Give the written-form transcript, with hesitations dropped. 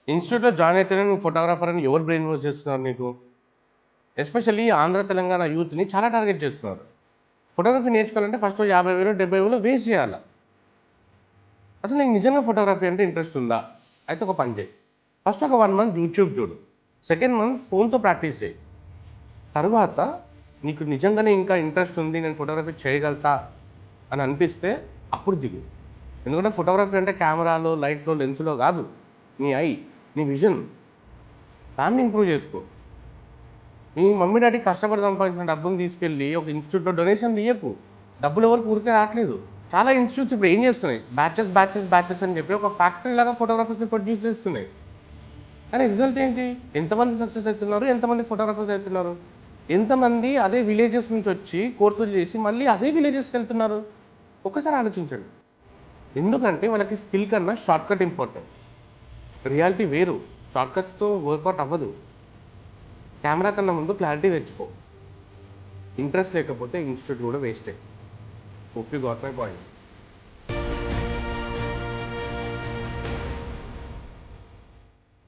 ఇన్‌స్టిట్యూట్‌లో జాయిన్ అయితేనే నువ్వు ఫోటోగ్రాఫర్ అని ఎవరు బ్రెయిన్ వాష్ చేస్తున్నారు నీకు? ఎస్పెషల్లీ ఆంధ్ర, తెలంగాణ యూత్‌ని చాలా టార్గెట్ చేస్తున్నారు. ఫోటోగ్రఫీ నేర్చుకోవాలంటే ఫస్ట్ 50,000, 70,000 వేస్ట్ చేయాల. అసలు నీకు నిజంగా ఫోటోగ్రఫీ అంటే ఇంట్రెస్ట్ ఉందా? అయితే ఒక పని చేయి. ఫస్ట్ ఒక 1 మంత్ యూట్యూబ్ చూడు. సెకండ్ మంత్ ఫోన్‌తో ప్రాక్టీస్ చేయి. తరువాత నీకు నిజంగానే ఇంకా ఇంట్రెస్ట్ ఉంది, నేను ఫోటోగ్రఫీ చేయగలుగుతా అని అనిపిస్తే అప్పుడు దిగు. ఎందుకంటే ఫోటోగ్రఫీ అంటే కెమెరాలో, లైట్‌లో, లెన్స్‌లో కాదు. నీ ఐ, నీ విజన్ దాన్ని ఇంప్రూవ్ చేసుకో. మీ మమ్మీ, డ్యాడీ కష్టపడి సంపాదించిన డబ్బుని తీసుకెళ్ళి ఒక ఇన్‌స్టిట్యూట్‌లో డొనేషన్‌లు ఇయ్యకు. డబ్బులు ఎవరికి ఊరికే రావట్లేదు. చాలా ఇన్‌స్టిట్యూట్స్ ఇప్పుడు ఏం చేస్తున్నాయి? బ్యాచెస్, బ్యాచెస్, బ్యాచెస్ అని చెప్పి ఒక ఫ్యాక్టరీ లాగా ఫోటోగ్రాఫర్స్‌ని ప్రొడ్యూస్ చేస్తున్నాయి. కానీ రిజల్ట్ ఏంటి? ఎంతమంది సక్సెస్ అవుతున్నారు? ఎంతమంది ఫోటోగ్రాఫర్స్ అవుతున్నారు? ఎంతమంది అదే విలేజెస్ నుంచి వచ్చి కోర్సులు చేసి మళ్ళీ అదే విలేజెస్‌కి వెళ్తున్నారు? ఒక్కసారి ఆలోచించండి. ఎందుకంటే వాళ్ళకి స్కిల్ కన్నా షార్ట్‌కట్ ఇంపార్టెంట్. రియాలిటీ వేరు. షార్ట్‌కట్స్‌తో వర్కౌట్ అవ్వదు. కెమెరా కన్నా ముందు క్లారిటీ తెచ్చుకో. ఇంట్రెస్ట్ లేకపోతే ఇన్‌స్టిట్యూట్ కూడా వేస్టే. Hope you got my point.